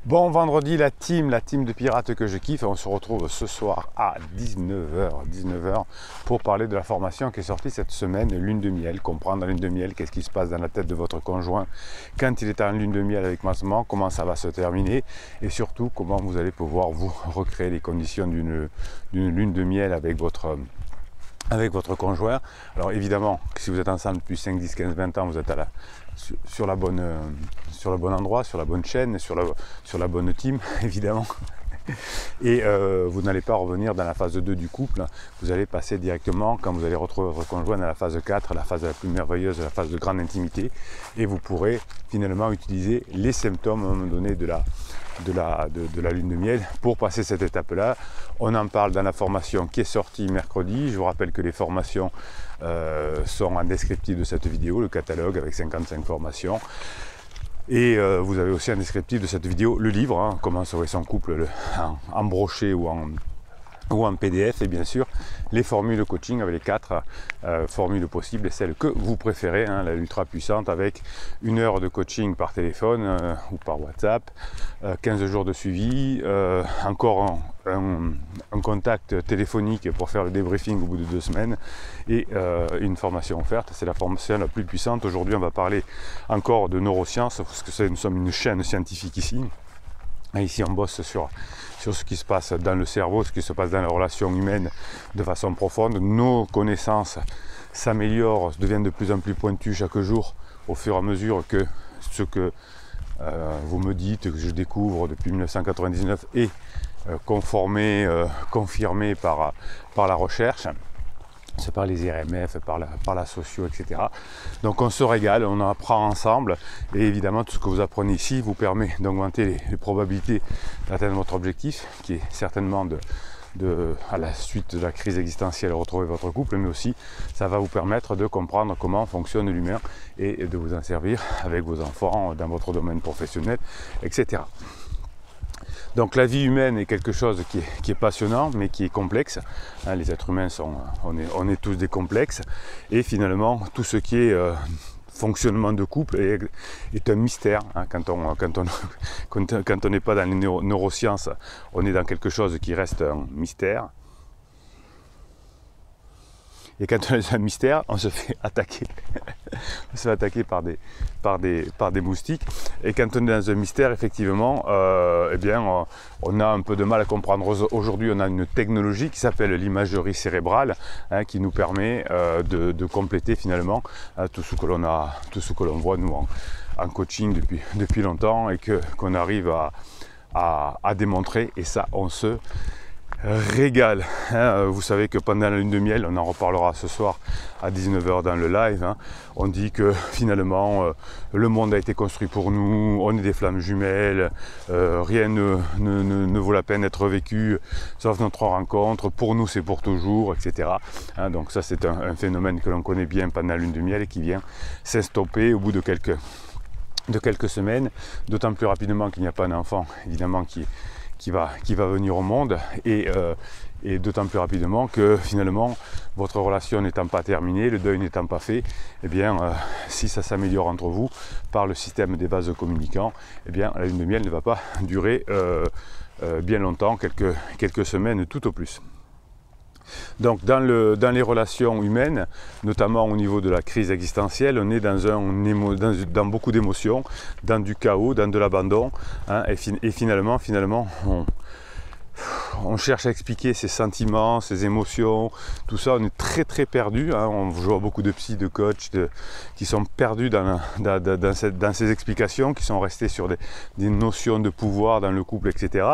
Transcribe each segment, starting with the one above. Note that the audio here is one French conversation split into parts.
Bon vendredi la team de pirates que je kiffe. On se retrouve ce soir à 19h pour parler de la formation qui est sortie cette semaine, lune de miel. Comprendre la lune de miel, qu'est-ce qui se passe dans la tête de votre conjoint quand il est en lune de miel avec maman, comment ça va se terminer et surtout comment vous allez pouvoir vous recréer les conditions d'une lune de miel avec votre conjoint. Alors évidemment, si vous êtes ensemble depuis 5, 10, 15, 20 ans, vous êtes sur le bon endroit, sur la bonne chaîne, sur la bonne team, évidemment. Et vous n'allez pas revenir dans la phase 2 du couple, vous allez passer directement, quand vous allez retrouver votre conjoint, dans la phase 4, la phase la plus merveilleuse, la phase de grande intimité, et vous pourrez finalement utiliser les symptômes à un moment donné de la lune de miel pour passer cette étape-là. On en parle dans la formation qui est sortie mercredi. Je vous rappelle que les formations sont en descriptif de cette vidéo, le catalogue avec 55 formations. Et vous avez aussi un descriptif de cette vidéo, le livre, hein, comment sauver son couple en broché ou en PDF, et bien sûr les formules coaching avec les 4 formules possibles et celles que vous préférez, hein, la ultra puissante avec 1 heure de coaching par téléphone ou par WhatsApp, 15 jours de suivi, encore un contact téléphonique pour faire le débriefing au bout de 2 semaines et une formation offerte. C'est la formation la plus puissante. Aujourd'hui on va parler encore de neurosciences parce que nous sommes une chaîne scientifique ici. Et ici on bosse sur ce qui se passe dans le cerveau, ce qui se passe dans la relation humaine de façon profonde. Nos connaissances s'améliorent, deviennent de plus en plus pointues chaque jour au fur et à mesure que ce que vous me dites, que je découvre depuis 1999 est confirmé par la recherche. C'est par les RMF, par la socio, etc. Donc on se régale, on apprend ensemble et évidemment tout ce que vous apprenez ici vous permet d'augmenter les probabilités d'atteindre votre objectif qui est certainement à la suite de la crise existentielle retrouver votre couple, mais aussi ça va vous permettre de comprendre comment fonctionne l'humain et de vous en servir avec vos enfants dans votre domaine professionnel, etc. Donc la vie humaine est quelque chose qui est passionnant mais qui est complexe. Hein, les êtres humains on est tous des complexes et finalement tout ce qui est fonctionnement de couple est un mystère. Hein, quand on n'est pas dans les neurosciences, on est dans quelque chose qui reste un mystère. Et quand on est un mystère, on se fait attaquer. On se fait attaquer par des moustiques. Et quand on est dans un mystère, effectivement, on a un peu de mal à comprendre. Aujourd'hui, on a une technologie qui s'appelle l'imagerie cérébrale, hein, qui nous permet de compléter finalement tout ce que l'on voit nous en coaching depuis longtemps et qu'on arrive à démontrer. Et ça, on se régale. Hein. Vous savez que pendant la lune de miel, on en reparlera ce soir à 19h dans le live, hein, on dit que finalement le monde a été construit pour nous, on est des flammes jumelles, rien ne vaut la peine d'être vécu sauf notre rencontre, pour nous c'est pour toujours, etc. Hein, donc ça c'est un phénomène que l'on connaît bien pendant la lune de miel et qui vient s'estopper au bout de quelques semaines, d'autant plus rapidement qu'il n'y a pas d'enfant évidemment qui va venir au monde et d'autant plus rapidement que finalement votre relation n'étant pas terminée, le deuil n'étant pas fait, eh bien si ça s'améliore entre vous par le système des vases communicants, eh bien la lune de miel ne va pas durer bien longtemps, quelques semaines tout au plus. Donc dans les relations humaines, notamment au niveau de la crise existentielle, on est dans beaucoup d'émotions, dans du chaos, dans de l'abandon, hein, et finalement on cherche à expliquer ses sentiments, ses émotions, tout ça, on est très très perdu, hein, on voit beaucoup de psy, de coachs qui sont perdus dans ces explications, qui sont restés sur des notions de pouvoir dans le couple, etc.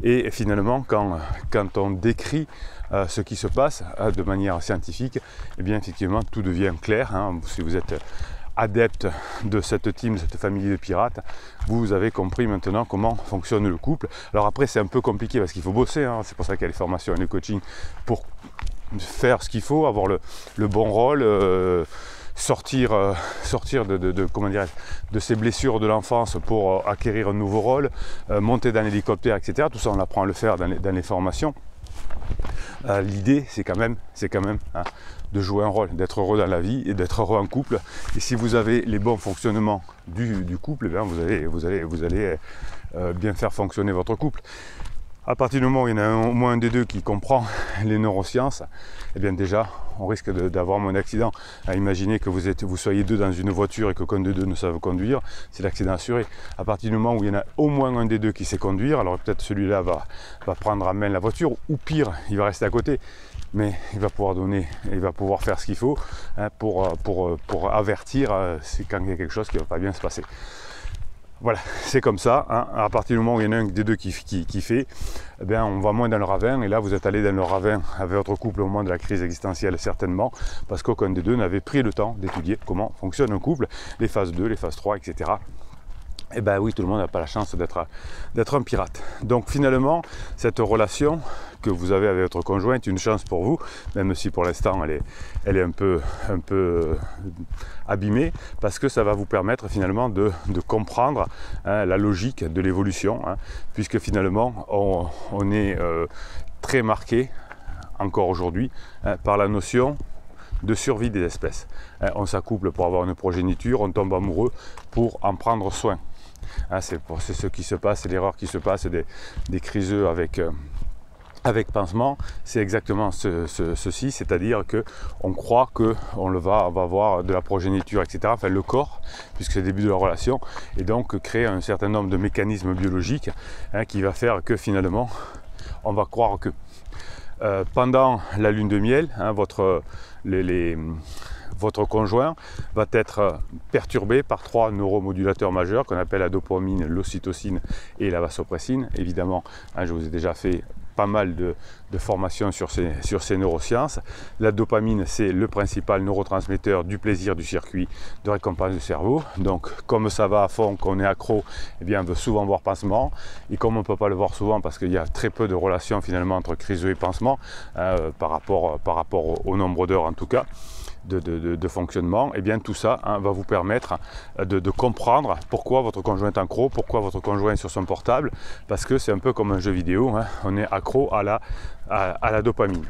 Et finalement quand on décrit ce qui se passe de manière scientifique, eh bien effectivement tout devient clair, hein. Si vous êtes adepte de cette team, de cette famille de pirates, vous avez compris maintenant comment fonctionne le couple. Alors après c'est un peu compliqué parce qu'il faut bosser, hein. C'est pour ça qu'il y a les formations et le coaching pour faire ce qu'il faut, avoir le bon rôle, sortir de ces blessures de l'enfance pour acquérir un nouveau rôle, monter dans l'hélicoptère, etc. Tout ça on apprend à le faire dans les formations. L'idée, c'est quand même hein, de jouer un rôle, d'être heureux dans la vie et d'être heureux en couple. Et si vous avez les bons fonctionnements du couple, eh bien vous allez bien faire fonctionner votre couple. À partir du moment où il y en a au moins un des deux qui comprend les neurosciences, eh bien déjà, on risque d'avoir moins d'accidents. Imaginez que vous soyez deux dans une voiture et que qu'un des deux ne savent conduire, c'est l'accident assuré. À partir du moment où il y en a au moins un des deux qui sait conduire, alors peut-être celui-là va prendre à main la voiture, ou pire, il va rester à côté. Mais il va pouvoir faire ce qu'il faut hein, pour avertir quand il y a quelque chose qui ne va pas bien se passer. Voilà, c'est comme ça, hein. À partir du moment où il y en a un des deux qui fait, eh bien, on va moins dans le ravin, et là vous êtes allé dans le ravin avec votre couple au moment de la crise existentielle certainement, parce qu'aucun des deux n'avait pris le temps d'étudier comment fonctionne un couple, les phases 2, les phases 3, etc. Et ben oui, tout le monde n'a pas la chance d'être un pirate. Donc finalement, cette relation que vous avez avec votre conjoint est une chance pour vous, même si pour l'instant elle est un peu abîmée, parce que ça va vous permettre finalement de comprendre hein, la logique de l'évolution, hein, puisque finalement on est très marqué, encore aujourd'hui, hein, par la notion de survie des espèces. On s'accouple pour avoir une progéniture, on tombe amoureux pour en prendre soin. C'est ce qui se passe, c'est l'erreur qui se passe des criseux avec pansement, c'est exactement ceci, c'est-à-dire qu'on croit qu'on va avoir de la progéniture, etc., enfin le corps, puisque c'est le début de la relation, et donc créer un certain nombre de mécanismes biologiques hein, qui va faire que finalement, on va croire que pendant la lune de miel, hein, votre conjoint va être perturbé par 3 neuromodulateurs majeurs qu'on appelle la dopamine, l'ocytocine et la vasopressine. Évidemment, hein, je vous ai déjà fait pas mal de formations sur ces neurosciences. La dopamine, c'est le principal neurotransmetteur du plaisir du circuit de récompense du cerveau. Donc, comme ça va à fond, qu'on est accro, eh bien, on veut souvent voir pansement. Et comme on ne peut pas le voir souvent parce qu'il y a très peu de relations finalement entre criseux et pansement, par rapport au nombre d'heures en tout cas, de fonctionnement, et bien tout ça hein, va vous permettre de comprendre pourquoi votre conjoint est accro, pourquoi votre conjoint est sur son portable, parce que c'est un peu comme un jeu vidéo, hein, on est accro à la dopamine.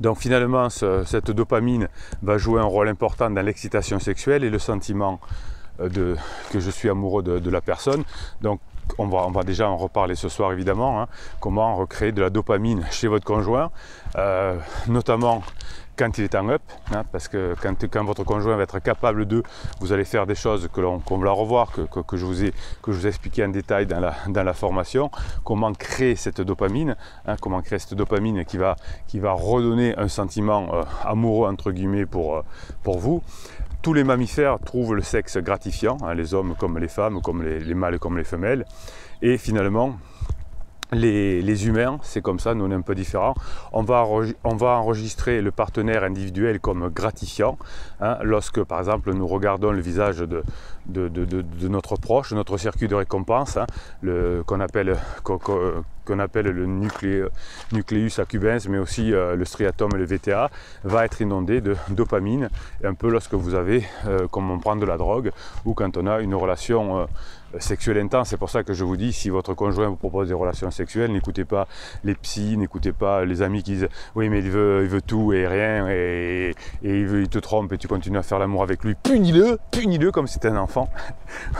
Donc finalement, cette dopamine va jouer un rôle important dans l'excitation sexuelle et le sentiment que je suis amoureux de la personne. Donc on va déjà en reparler ce soir évidemment, hein, comment recréer de la dopamine chez votre conjoint, notamment quand il est en up, hein, parce que quand votre conjoint va être capable vous allez faire des choses qu'on va revoir, que je vous ai expliqué en détail dans la formation, comment créer cette dopamine, hein, comment créer cette dopamine qui va redonner un sentiment amoureux entre guillemets pour vous. Tous les mammifères trouvent le sexe gratifiant, hein, les hommes comme les femmes, comme les mâles comme les femelles, et finalement les humains, c'est comme ça, nous on est un peu différents. On va enregistrer le partenaire individuel comme gratifiant hein, lorsque par exemple nous regardons le visage de notre proche, notre circuit de récompense, hein, qu'on appelle le nucleus accumbens, mais aussi le striatum et le VTA, va être inondé de dopamine, un peu lorsque vous avez, comme on prend de la drogue, ou quand on a une relation sexuelle intense. C'est pour ça que je vous dis, si votre conjoint vous propose des relations sexuelles, n'écoutez pas les psys, n'écoutez pas les amis qui disent oui mais il veut tout et rien, et il te trompe et tu continues à faire l'amour avec lui, punis-le comme si c'était un enfant.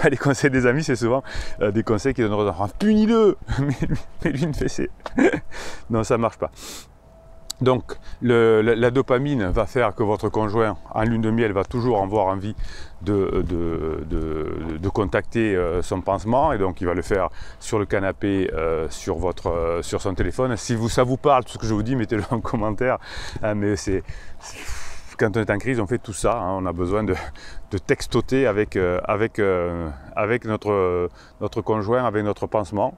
Les conseils des amis, c'est souvent des conseils qui donnent aux enfants, punis-le, mais lui ne fait c'est. Non, ça ne marche pas. Donc la dopamine va faire que votre conjoint en lune de miel va toujours avoir envie de contacter son pansement, et donc il va le faire sur le canapé, sur son téléphone. Si ça vous parle tout ce que je vous dis, mettez-le en commentaire, hein, mais quand on est en crise, on fait tout ça, hein, on a besoin de textoter avec notre conjoint, avec notre pansement.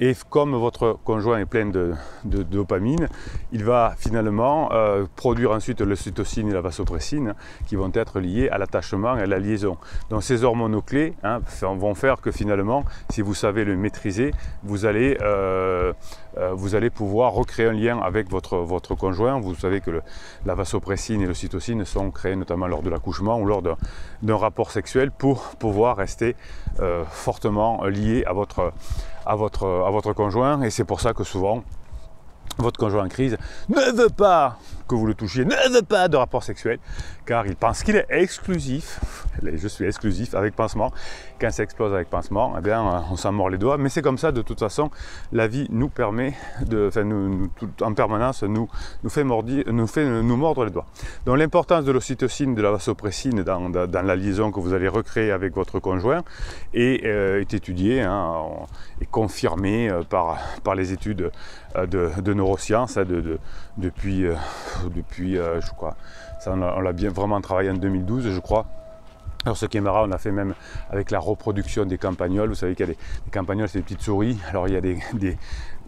Et comme votre conjoint est plein de dopamine, il va finalement produire ensuite l'ocytocine et la vasopressine qui vont être liées à l'attachement et à la liaison. Donc ces hormones clés hein, vont faire que finalement, si vous savez le maîtriser, vous allez pouvoir recréer un lien avec votre conjoint. Vous savez que la vasopressine et l'ocytocine sont créées notamment lors de l'accouchement ou lors d'un rapport sexuel pour pouvoir rester fortement liés à votre conjoint, et c'est pour ça que souvent votre conjoint en crise ne veut pas que vous le touchiez, ne veut pas de rapport sexuel, car il pense qu'il est exclusif. Je suis exclusif avec pansement. Quand ça explose avec pansement, eh bien, on s'en mord les doigts. Mais c'est comme ça, de toute façon, la vie nous permet, en permanence, nous mordre les doigts. Donc l'importance de l'ocytocine, de la vasopressine dans la liaison que vous allez recréer avec votre conjoint est étudiée, et confirmée par les études de neurosciences depuis je crois, ça on l'a bien vraiment travaillé en 2012, je crois. Alors ce qui est marrant, on l'a fait même avec la reproduction des campagnols. Vous savez qu'il y a des campagnols, c'est des petites souris. Alors il y a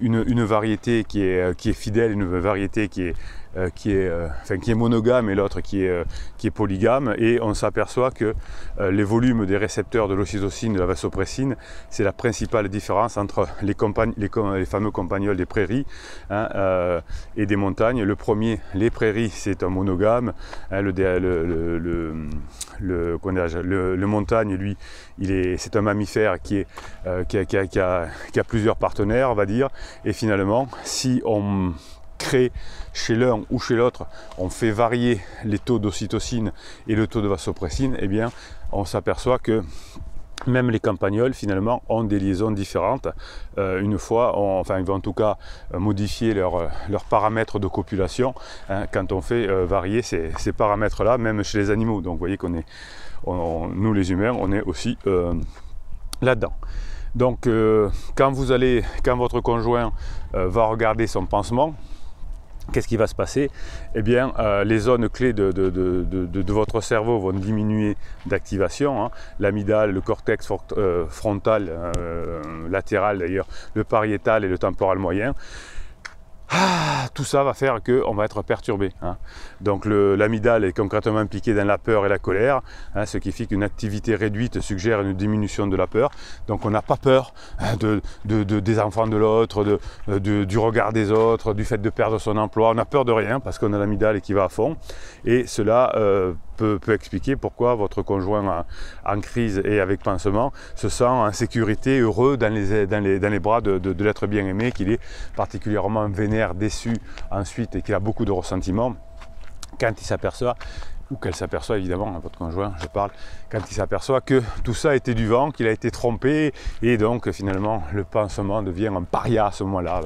une variété qui est fidèle, une variété qui est monogame et l'autre qui est polygame, et on s'aperçoit que les volumes des récepteurs de l'ocytocine, de la vasopressine, c'est la principale différence entre les fameux campagnols des prairies et des montagnes. Le premier, les prairies, c'est un monogame, le montagne, lui, c'est un mammifère qui a plusieurs partenaires, on va dire, et finalement, si on crée chez l'un ou chez l'autre, on fait varier les taux d'ocytocine et le taux de vasopressine, eh bien, on s'aperçoit que même les campagnols, finalement, ont des liaisons différentes. Une fois, ils vont en tout cas modifier leurs paramètres de copulation quand on fait varier ces paramètres-là, même chez les animaux. Donc, vous voyez nous, les humains, on est aussi là-dedans. Donc, quand votre conjoint va regarder son pansement, qu'est-ce qui va se passer? Eh bien, les zones clés de votre cerveau vont diminuer d'activation. L'amygdale, le cortex frontal, latéral d'ailleurs, le pariétal et le temporal moyen. Tout ça va faire qu'on va être perturbé. Donc l'amygdale est concrètement impliquée dans la peur et la colère, ce qui fait qu'une activité réduite suggère une diminution de la peur. Donc on n'a pas peur des enfants de l'autre, du regard des autres, du fait de perdre son emploi. On n'a peur de rien parce qu'on a l'amygdale qui va à fond. Et cela peut expliquer pourquoi votre conjoint en crise et avec pansement se sent en sécurité, heureux dans les bras de l'être bien-aimé, qu'il est particulièrement vénère, déçu ensuite et qu'il a beaucoup de ressentiments quand il s'aperçoit, ou qu'elle s'aperçoit évidemment, votre conjoint, je parle, quand il s'aperçoit que tout ça était du vent, qu'il a été trompé, et donc finalement le pansement devient un paria à ce moment-là.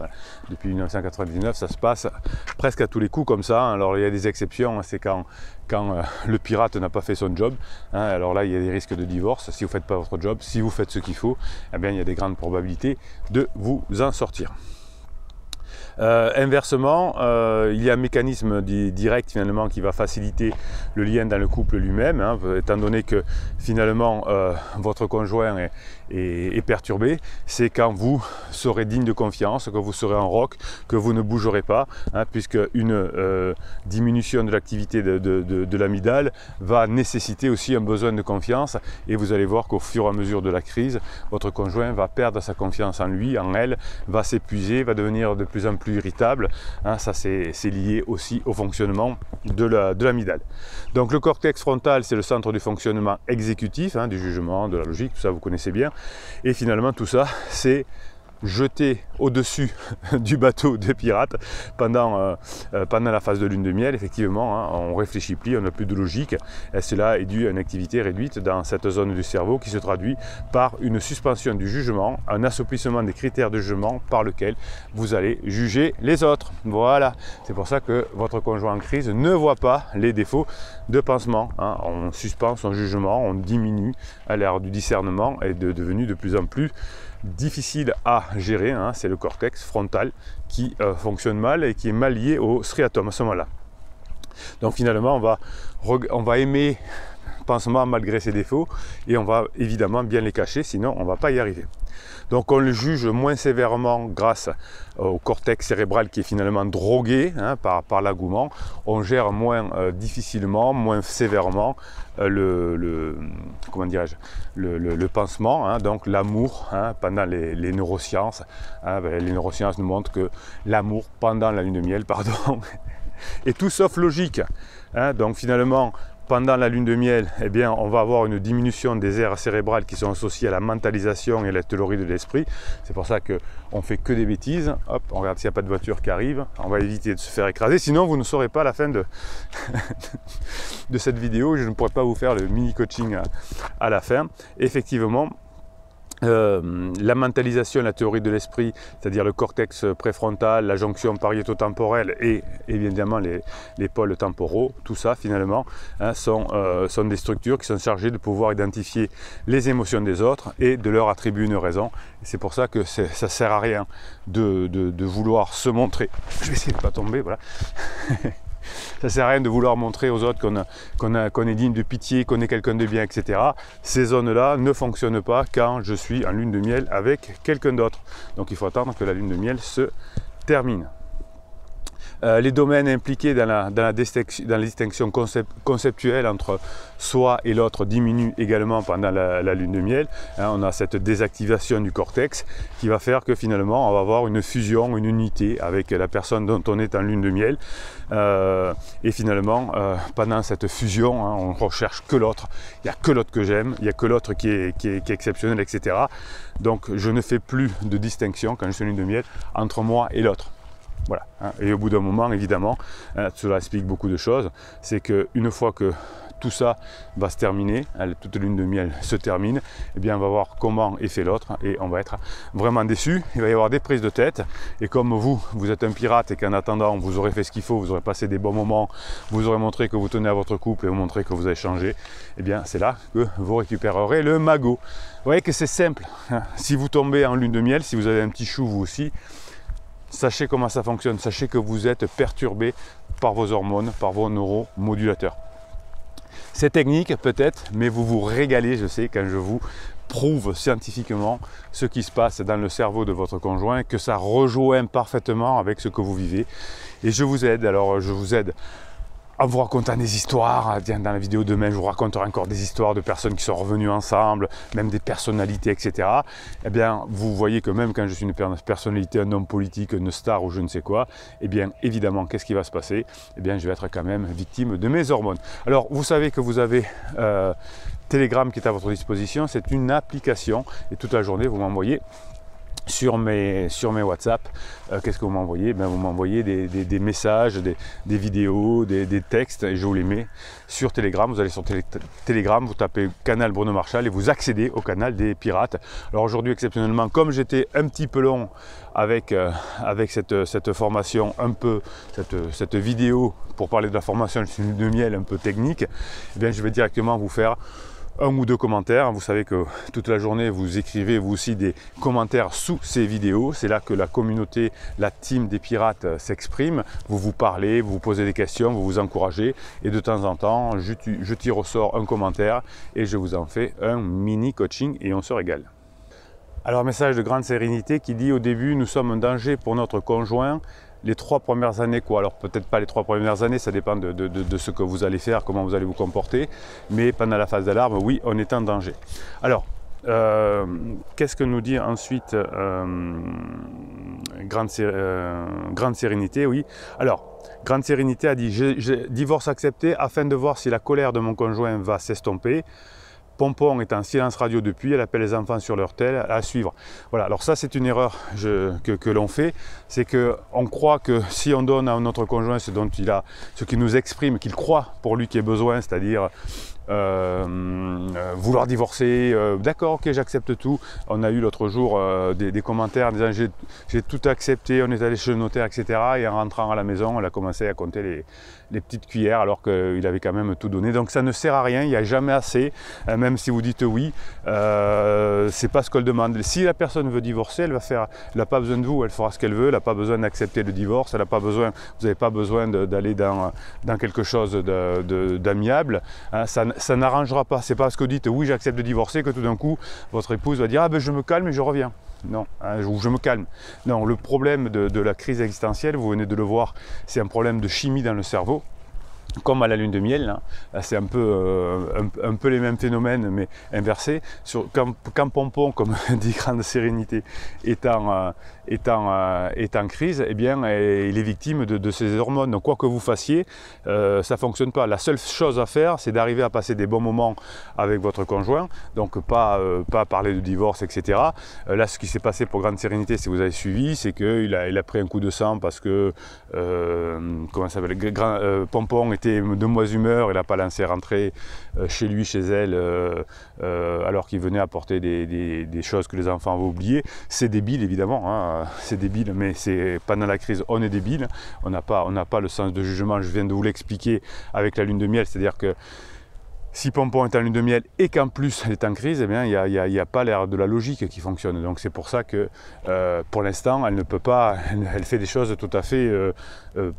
Depuis 1999, ça se passe presque à tous les coups comme ça. Alors il y a des exceptions, c'est quand le pirate n'a pas fait son job, alors là il y a des risques de divorce. Si vous ne faites pas votre job, si vous faites ce qu'il faut, eh bien il y a des grandes probabilités de vous en sortir. Inversement, il y a un mécanisme direct finalement qui va faciliter le lien dans le couple lui-même, étant donné que finalement votre conjoint est perturbé. C'est quand vous serez digne de confiance, que vous serez en roc, que vous ne bougerez pas, puisque une diminution de l'activité de l'amygdale va nécessiter aussi un besoin de confiance, et vous allez voir qu'au fur et à mesure de la crise, votre conjoint va perdre sa confiance en lui, en elle, va s'épuiser, va devenir de plus en plus irritable. Ça c'est lié aussi au fonctionnement de l'amygdale. Donc le cortex frontal, c'est le centre du fonctionnement exécutif, du jugement, de la logique, tout ça vous connaissez bien. Et finalement tout ça, c'est jeté au-dessus du bateau des pirates pendant la phase de lune de miel. Effectivement, on réfléchit plus, on n'a plus de logique, et cela est dû à une activité réduite dans cette zone du cerveau qui se traduit par une suspension du jugement, un assouplissement des critères de jugement par lequel vous allez juger les autres. Voilà, c'est pour ça que votre conjoint en crise ne voit pas les défauts de pansement. On suspend son jugement, on diminue à l'ère du discernement, est devenu de plus en plus difficile à gérer. C'est le cortex frontal qui fonctionne mal et qui est mal lié au striatum à ce moment-là. Donc finalement on va aimer pansement malgré ses défauts, et on va évidemment bien les cacher, sinon on ne va pas y arriver. Donc on le juge moins sévèrement grâce au cortex cérébral qui est finalement drogué par l'engouement. On gère moins difficilement, moins sévèrement le pansement, donc l'amour pendant les neurosciences. Les neurosciences nous montrent que l'amour pendant la lune de miel, est tout sauf logique. Donc finalement, pendant la lune de miel, eh bien, on va avoir une diminution des aires cérébrales qui sont associées à la mentalisation et à la théorie de l'esprit. C'est pour ça qu'on ne fait que des bêtises. Hop, on regarde s'il n'y a pas de voiture qui arrive. On va éviter de se faire écraser. Sinon, vous ne saurez pas la fin de, de cette vidéo. Je ne pourrai pas vous faire le mini coaching à la fin. Effectivement, la mentalisation, la théorie de l'esprit, c'est-à-dire le cortex préfrontal, la jonction pariéto-temporelle et évidemment les pôles temporaux, tout ça finalement sont des structures qui sont chargées de pouvoir identifier les émotions des autres et de leur attribuer une raison. C'est pour ça que ça ne sert à rien de vouloir se montrer. Je vais essayer de ne pas tomber, voilà. Ça ne sert à rien de vouloir montrer aux autres qu'on est digne de pitié, qu'on est quelqu'un de bien, etc. Ces zones-là ne fonctionnent pas quand je suis en lune de miel avec quelqu'un d'autre. Donc il faut attendre que la lune de miel se termine. Les domaines impliqués dans la distinction conceptuelle entre soi et l'autre diminuent également pendant la lune de miel. On a cette désactivation du cortex qui va faire que finalement on va avoir une fusion, une unité avec la personne dont on est en lune de miel. Et finalement, pendant cette fusion, on ne recherche que l'autre. Il n'y a que l'autre que j'aime, il n'y a que l'autre qui est exceptionnel, etc. Donc je ne fais plus de distinction quand je suis en lune de miel entre moi et l'autre. Voilà. Et au bout d'un moment, évidemment, cela explique beaucoup de choses, c'est qu'une fois que tout ça va se terminer, toute lune de miel se termine, eh bien on va voir comment est fait l'autre et on va être vraiment déçu. Il va y avoir des prises de tête et comme vous êtes un pirate et qu'en attendant vous aurez fait ce qu'il faut, vous aurez passé des bons moments, vous aurez montré que vous tenez à votre couple et vous montrez que vous avez changé, eh bien c'est là que vous récupérerez le magot. Vous voyez que c'est simple. Si vous tombez en lune de miel, si vous avez un petit chou vous aussi, sachez comment ça fonctionne, sachez que vous êtes perturbé par vos hormones, par vos neuromodulateurs. C'est technique peut-être, mais vous vous régalez, je sais, quand je vous prouve scientifiquement ce qui se passe dans le cerveau de votre conjoint, que ça rejoint parfaitement avec ce que vous vivez. Et je vous aide, alors je vous aide en vous racontant des histoires. Dans la vidéo de demain, je vous raconterai encore des histoires de personnes qui sont revenues ensemble, même des personnalités, etc. Eh bien, vous voyez que même quand je suis une personnalité, un homme politique, une star ou je ne sais quoi, eh bien, évidemment, qu'est-ce qui va se passer? Eh bien, je vais être quand même victime de mes hormones. Alors, vous savez que vous avez Telegram qui est à votre disposition. C'est une application et toute la journée, vous m'envoyez sur mes WhatsApp, qu'est-ce que vous m'envoyez? Vous m'envoyez des messages, des vidéos, des textes et je vous les mets sur Telegram. Vous allez sur Telegram, vous tapez canal Bruno Marchal et vous accédez au canal des pirates. Alors aujourd'hui exceptionnellement, comme j'étais un petit peu long avec cette formation, cette vidéo pour parler de la formation de miel un peu technique, eh bien je vais directement vous faire un ou deux commentaires. Vous savez que toute la journée vous écrivez vous aussi des commentaires sous ces vidéos. C'est là que la communauté, la team des pirates s'exprime. Vous vous parlez, vous vous posez des questions, vous vous encouragez et de temps en temps je tire au sort un commentaire et je vous en fais un mini coaching et on se régale. Alors message de grande sérénité qui dit au début nous sommes un danger pour notre conjoint. Les 3 premières années, quoi. Alors peut-être pas les 3 premières années, ça dépend de ce que vous allez faire, comment vous allez vous comporter, mais pendant la phase d'alarme, oui, on est en danger. Alors, qu'est-ce que nous dit ensuite grande sérénité, oui. Alors, grande sérénité a dit, divorce accepté afin de voir si la colère de mon conjoint va s'estomper. Pompon est en silence radio depuis, elle appelle les enfants sur leur tel, à suivre. Voilà, alors ça c'est une erreur que l'on fait, c'est qu'on croit que si on donne à notre conjoint ce dont il a, ce qui nous exprime, qu'il croit pour lui qu'il ait besoin, c'est-à-dire vouloir divorcer, d'accord, ok, j'accepte tout. On a eu l'autre jour des commentaires disant j'ai tout accepté, on est allé chez le notaire, etc. Et en rentrant à la maison, on a commencé à compter les petites cuillères alors qu'il avait quand même tout donné. Donc ça ne sert à rien, il n'y a jamais assez, même si vous dites oui, c'est pas ce qu'elle demande. Si la personne veut divorcer, elle n'a pas besoin de vous, elle fera ce qu'elle veut, elle n'a pas besoin d'accepter le divorce, elle n'a pas besoin, vous n'avez pas besoin d'aller dans quelque chose d'amiable. Hein, ça n'arrangera pas. C'est pas parce que vous dites oui j'accepte de divorcer que tout d'un coup votre épouse va dire ah ben je me calme et je reviens. Non, hein, ou je me calme. Non, le problème de la crise existentielle, vous venez de le voir, c'est un problème de chimie dans le cerveau. comme à la lune de miel, là c'est un peu les mêmes phénomènes mais inversés. Quand Pompon, comme dit Grande Sérénité, est en crise, eh bien, il est victime de ces hormones. Donc quoi que vous fassiez, ça ne fonctionne pas. La seule chose à faire, c'est d'arriver à passer des bons moments avec votre conjoint, donc pas parler de divorce, etc. Là, ce qui s'est passé pour Grande Sérénité, si vous avez suivi, c'est qu'il a pris un coup de sang parce que comment ça s'appelle, Pompon était de mauvaise humeur, il n'a pas laissé rentrer chez lui, chez elle, alors qu'il venait apporter des choses que les enfants avaient oubliées. C'est débile évidemment, hein, c'est débile, mais c'est pendant la crise, on est débile, on n'a pas le sens de jugement, je viens de vous l'expliquer avec la lune de miel, c'est-à-dire que si Pompon est en lune de miel et qu'en plus elle est en crise, eh bien, il n'y a pas l'air de la logique qui fonctionne. Donc c'est pour ça que pour l'instant, elle ne peut pas, elle fait des choses tout à fait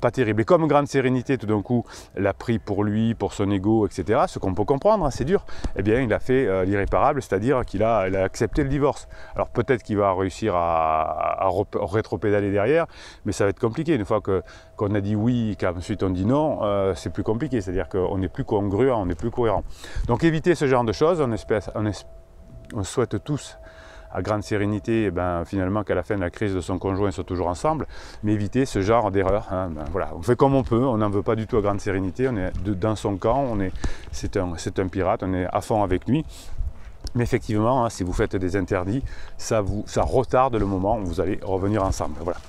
pas terribles. Et comme Grande Sérénité, tout d'un coup, l'a pris pour lui, pour son ego, etc., ce qu'on peut comprendre, hein, c'est dur, eh bien, il a fait l'irréparable, c'est-à-dire qu'il a accepté le divorce. Alors peut-être qu'il va réussir à rétropédaler derrière, mais ça va être compliqué. Une fois qu'on a dit oui, qu'ensuite on dit non, c'est plus compliqué, c'est-à-dire qu'on n'est plus congruent, on n'est plus cohérent. Donc évitez ce genre de choses, on souhaite tous à Grande Sérénité, finalement qu'à la fin de la crise de son conjoint ils soient toujours ensemble, mais évitez ce genre d'erreur. Hein, voilà, on fait comme on peut, on n'en veut pas du tout à Grande Sérénité, on est dans son camp, c'est un pirate, on est à fond avec lui. Mais effectivement, hein, si vous faites des interdits, ça retarde le moment où vous allez revenir ensemble. Voilà.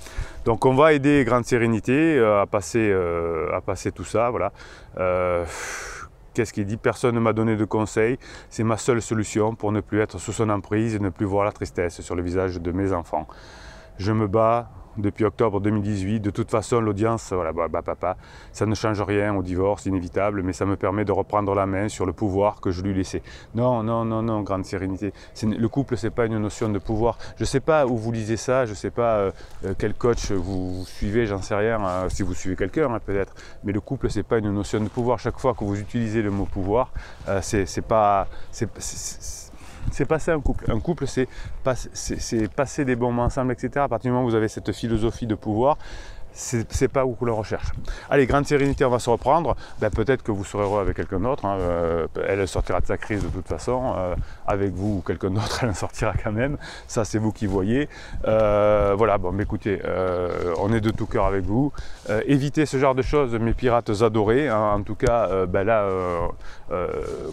Donc on va aider Grande Sérénité à passer tout ça. Voilà. Qu'est-ce qu'il dit? Personne ne m'a donné de conseils, c'est ma seule solution pour ne plus être sous son emprise et ne plus voir la tristesse sur le visage de mes enfants. Je me bats depuis octobre 2018, de toute façon l'audience, voilà, papa, ça ne change rien au divorce, inévitable, mais ça me permet de reprendre la main sur le pouvoir que je lui laissais. Non, non, non, non, Grande Sérénité, le couple c'est pas une notion de pouvoir. Je sais pas où vous lisez ça, je sais pas quel coach vous suivez, j'en sais rien, si vous suivez quelqu'un hein, peut-être, mais le couple c'est pas une notion de pouvoir. Chaque fois que vous utilisez le mot pouvoir, c'est pas ça un couple. Un couple, c'est passer des bons moments ensemble, etc. À partir du moment où vous avez cette philosophie de pouvoir, c'est pas où l'on recherche. Allez, Grande Sérénité, on va se reprendre. Peut-être que vous serez heureux avec quelqu'un d'autre. Hein. Elle sortira de sa crise de toute façon. Avec vous ou quelqu'un d'autre, elle en sortira quand même. Ça, c'est vous qui voyez. Voilà, bon, mais écoutez, on est de tout cœur avec vous. Évitez ce genre de choses, mes pirates adorés. Hein. En tout cas, là,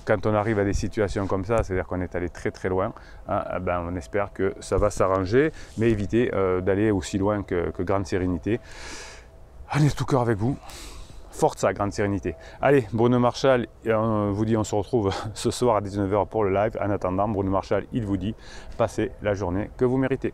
quand on arrive à des situations comme ça, c'est-à-dire qu'on est allé très très loin, hein, on espère que ça va s'arranger. Mais évitez d'aller aussi loin que Grande Sérénité. On est de tout cœur avec vous. Forza, Grande Sérénité. Allez, Bruno Marchal, on vous dit, on se retrouve ce soir à 19 h pour le live. En attendant, Bruno Marchal, il vous dit, passez la journée que vous méritez.